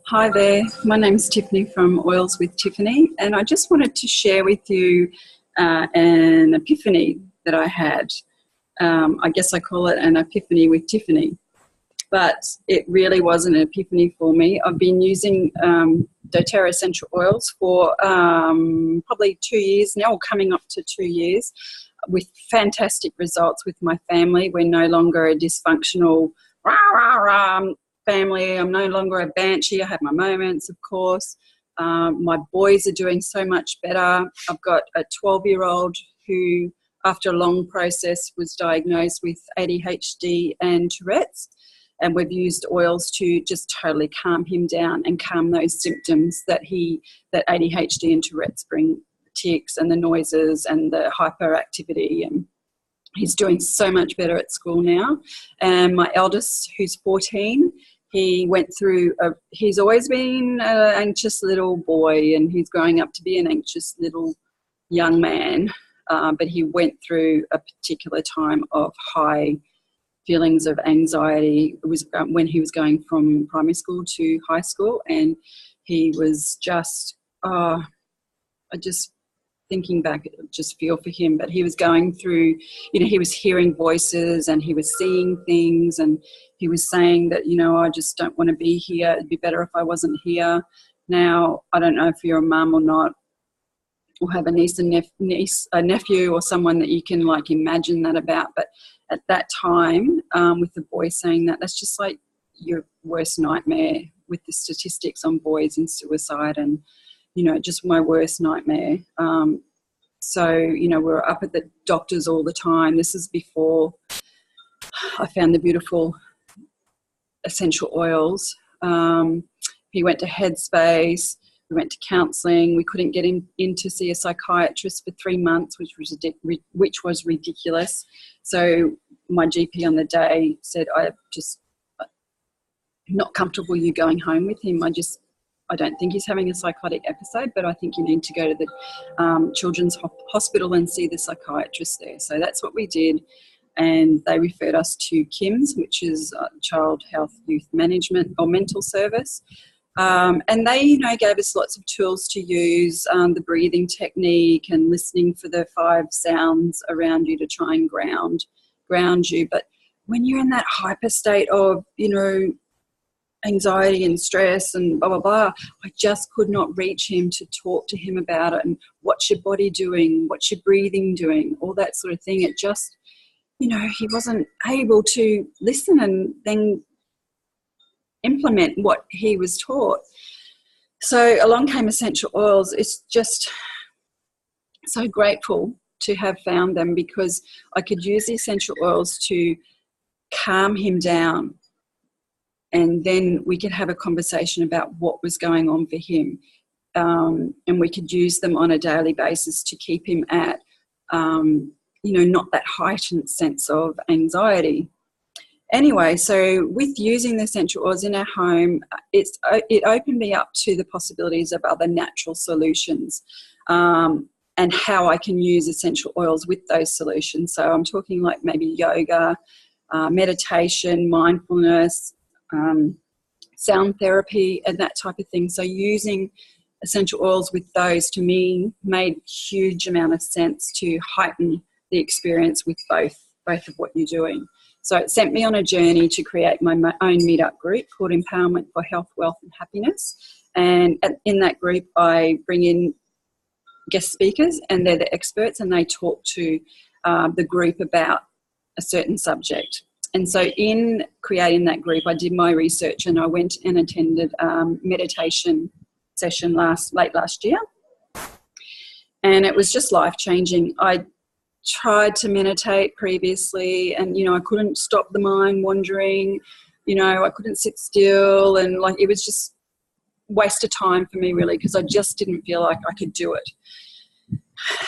Hi there, my name's Tiffany from Oils with Tiffany, and I just wanted to share with you an epiphany that I had. I guess I call it an epiphany with Tiffany, but it really was an epiphany for me. I've been using doTERRA essential oils for probably 2 years now, or coming up to 2 years, with fantastic results with my family. We're no longer a dysfunctional rah, rah, rah, family. I'm no longer a banshee. I have my moments, of course. My boys are doing so much better. I've got a 12-year-old who, after a long process, was diagnosed with ADHD and Tourette's, and we've used oils to just totally calm him down and calm those symptoms that ADHD and Tourette's bring, the tics and the noises and the hyperactivity. And he's doing so much better at school now. And my eldest, who's 14, he went through, he's always been an anxious little boy, and he's growing up to be an anxious little young man. But he went through a particular time of high feelings of anxiety. It was when he was going from primary school to high school, and he was just, thinking back, just feel for him. But he was going through, he was hearing voices and he was seeing things, and he was saying that, I just don't want to be here. It'd be better if I wasn't here. Now, I don't know if you're a mum or not, or have a niece and a nephew or someone that you can imagine that about. But at that time, with the boy saying that, that's just like your worst nightmare, with the statistics on boys and suicide, and just my worst nightmare. So, we're up at the doctors all the time. This is before I found the beautiful essential oils. He went to Headspace. We went to counselling. We couldn't get him in to see a psychiatrist for 3 months, which was ridiculous. So my GP on the day said, I'm just not comfortable you going home with him. I don't think he's having a psychotic episode, but I think you need to go to the Children's Hospital and see the psychiatrist there. So that's what we did, and they referred us to KIMS, which is Child Health Youth Management or Mental Service. And they, gave us lots of tools to use, the breathing technique and listening for the 5 sounds around you to try and ground you. But when you're in that hyper state of, anxiety and stress and blah, blah, blah, I just could not reach him to talk to him about it and what's your body doing, what's your breathing doing, all that sort of thing. It just, he wasn't able to listen and then implement what he was taught. So along came essential oils. It's just so grateful to have found them, because I could use the essential oils to calm him down, and then we could have a conversation about what was going on for him, and we could use them on a daily basis to keep him at, not that heightened sense of anxiety. Anyway, so with using the essential oils in our home, it opened me up to the possibilities of other natural solutions, and how I can use essential oils with those solutions. So I'm talking like maybe yoga, meditation, mindfulness, sound therapy, and that type of thing. So using essential oils with those, to me, made huge amount of sense to heighten the experience with both of what you're doing. So it sent me on a journey to create my own meetup group called Empowerment for Health, Wealth and Happiness. And in that group, I bring in guest speakers, and they're the experts, and they talk to the group about a certain subject. And so in creating that group, I did my research, and I went and attended meditation session late last year. And it was just life-changing. I tried to meditate previously, and, I couldn't stop the mind wandering. I couldn't sit still, and it was just waste of time for me, really, because I just didn't feel like I could do it.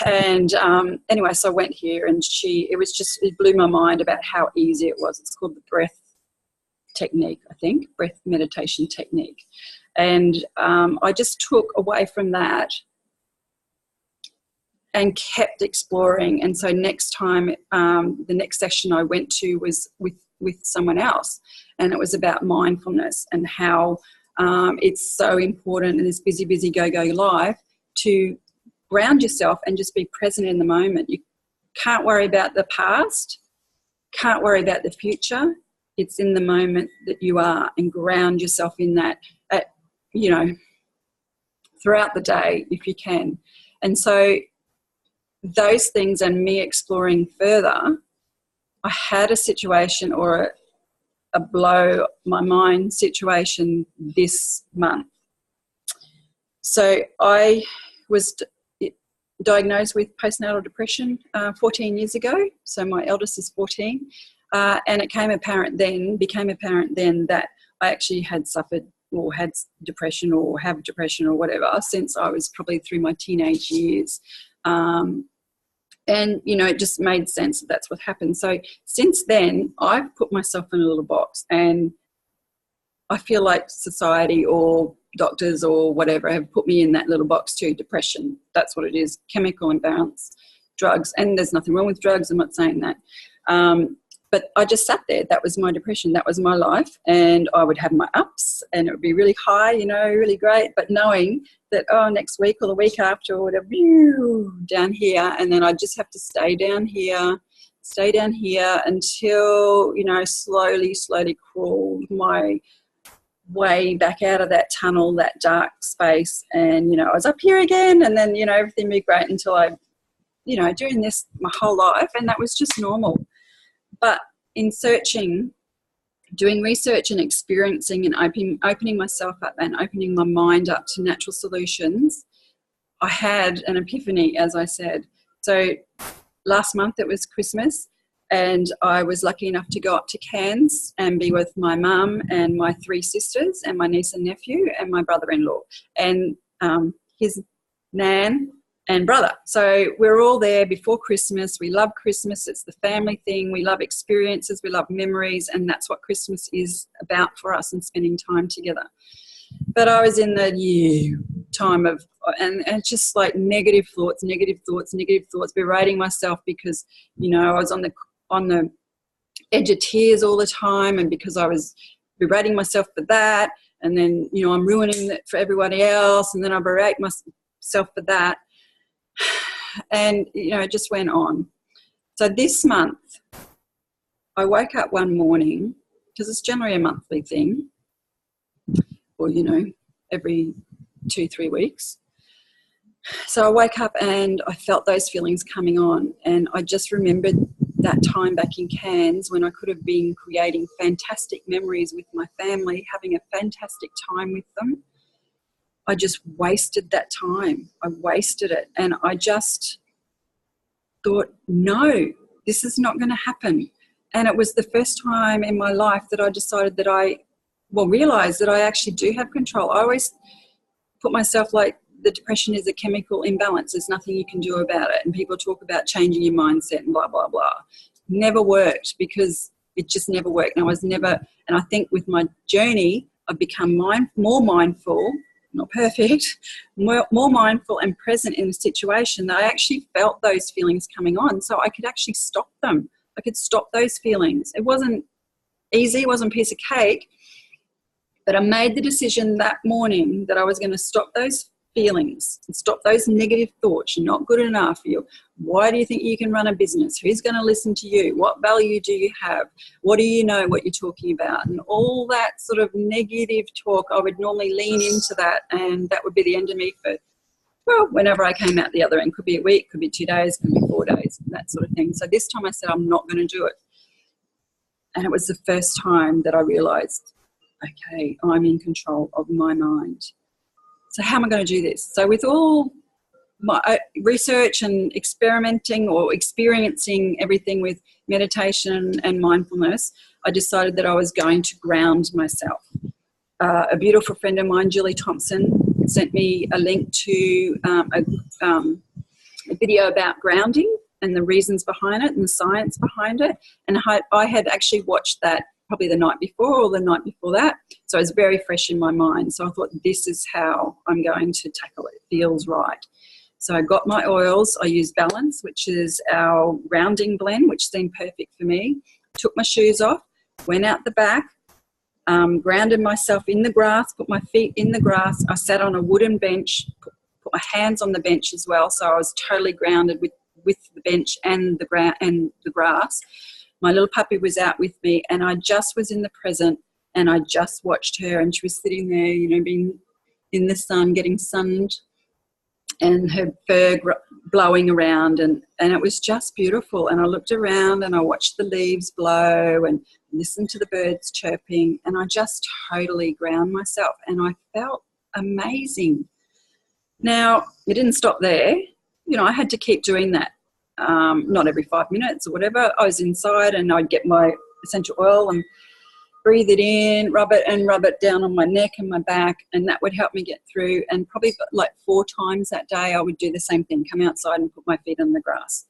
And anyway, so I went here, and it blew my mind about how easy it was. It's called the breath technique, I think, breath meditation technique. And I just took away from that and kept exploring. And so next time, the next session I went to was with someone else, and it was about mindfulness and how It's so important in this busy, busy, go life to ground yourself and just be present in the moment. You can't worry about the past, can't worry about the future. It's in the moment that you are, and ground yourself in that, throughout the day if you can. And so those things and me exploring further, I had a situation or a blow my mind situation this month. So I was diagnosed with postnatal depression 14 years ago. So my eldest is 14. And it became apparent then that I actually had suffered or had depression or have depression or whatever since I was probably through my teenage years. And, it just made sense that that's what happened. So since then, I've put myself in a little box, and I feel like society or doctors or whatever have put me in that little box too. Depression, that's what it is, chemical imbalance, drugs. And there's nothing wrong with drugs, I'm not saying that. But I just sat there. That was my depression. That was my life. And I would have my ups and it would be really high, really great. But knowing that, next week or the week after or whatever, down here. And then I just have to stay down here until, slowly crawled my way back out of that tunnel, that dark space. And, I was up here again. And then, everything would be great until I, doing this my whole life. And that was just normal. But in doing research and experiencing and opening myself up and opening my mind up to natural solutions, I had an epiphany, as I said. So last month it was Christmas, and I was lucky enough to go up to Cairns and be with my mum and my 3 sisters and my niece and nephew and my brother-in-law and his nan and brother. So we're all there before Christmas. We love Christmas. It's the family thing. We love experiences. We love memories. And that's what Christmas is about for us, and spending time together. But I was in the time of, and just like negative thoughts, berating myself because, I was on the edge of tears all the time, and because I was berating myself for that. And then, I'm ruining it for everybody else. And then I berate myself for that. And, it just went on. So this month, I woke up one morning, because it's generally a monthly thing, or, every 2-3 weeks. So I woke up and I felt those feelings coming on. And I just remembered that time back in Cairns when I could have been creating fantastic memories with my family, having a fantastic time with them. I just wasted that time. I wasted it. And I just thought, no, this is not going to happen. And it was the first time in my life that I decided that realised that I actually do have control. I always put myself like the depression is a chemical imbalance. There's nothing you can do about it. And people talk about changing your mindset and blah, blah, blah. Never worked, because it just never worked. And I think with my journey, I've become more mindful, not perfect, more mindful and present in the situation, that I actually felt those feelings coming on. So I could actually stop them. I could stop those feelings. It wasn't easy. It wasn't a piece of cake. But I made the decision that morning that I was going to stop those feelings and stop those negative thoughts. You're not good enough. Why do you think you can run a business? Who's going to listen to you? What value do you have? What do you know what you're talking about? And all that sort of negative talk, I would normally lean into that, and that would be the end of me for, whenever I came out the other end. Could be a week, could be 2 days, could be 4 days, that sort of thing. So this time I said, I'm not going to do it. And it was the first time that I realised, okay, I'm in control of my mind. So how am I going to do this? So with all my research and experimenting or experiencing everything with meditation and mindfulness, I decided that I was going to ground myself. A beautiful friend of mine, Julie Thompson, sent me a link to a video about grounding and the reasons behind it and the science behind it. And I had actually watched that probably the night before or the night before that. So it was very fresh in my mind. So I thought, this is how I'm going to tackle it. It feels right. So I got my oils. I used Balance, which is our grounding blend, which seemed perfect for me. Took my shoes off, went out the back, grounded myself in the grass, put my feet in the grass. I sat on a wooden bench, put my hands on the bench as well, so I was totally grounded with the bench and the grass. My little puppy was out with me, and I just was in the present, and I just watched her, and she was sitting there, you know, being in the sun, getting sunned, and her fur blowing around, and it was just beautiful. And I looked around and I watched the leaves blow and listened to the birds chirping, and I just totally ground myself, and I felt amazing. Now, it didn't stop there. You know, I had to keep doing that. Not every 5 minutes or whatever. I was inside, and I'd get my essential oil and breathe it in, rub it down on my neck and my back, and that would help me get through. And probably like 4 times that day I would do the same thing, come outside and put my feet on the grass.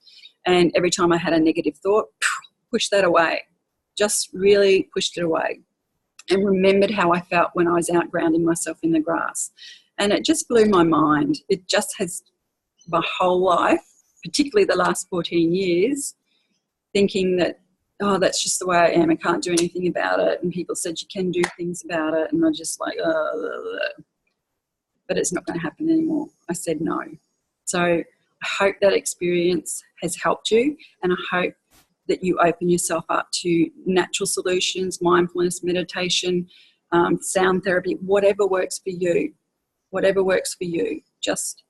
And every time I had a negative thought, push that away. Just really pushed it away, and remembered how I felt when I was out grounding myself in the grass. And it just blew my mind. It just has my whole life, particularly the last 14 years, thinking that, oh, that's just the way I am. I can't do anything about it. And people said you can do things about it. And I'm just like, but it's not going to happen anymore. I said no. So I hope that experience has helped you, and I hope that you open yourself up to natural solutions, mindfulness, meditation, sound therapy, whatever works for you. Whatever works for you. Just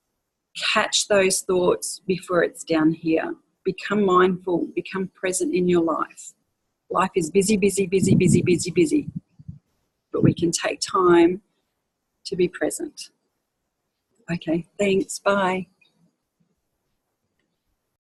catch those thoughts before it's down here. Become mindful, become present in your life. Life is busy, busy, busy, busy, busy, busy. But we can take time to be present. Okay, thanks. Bye.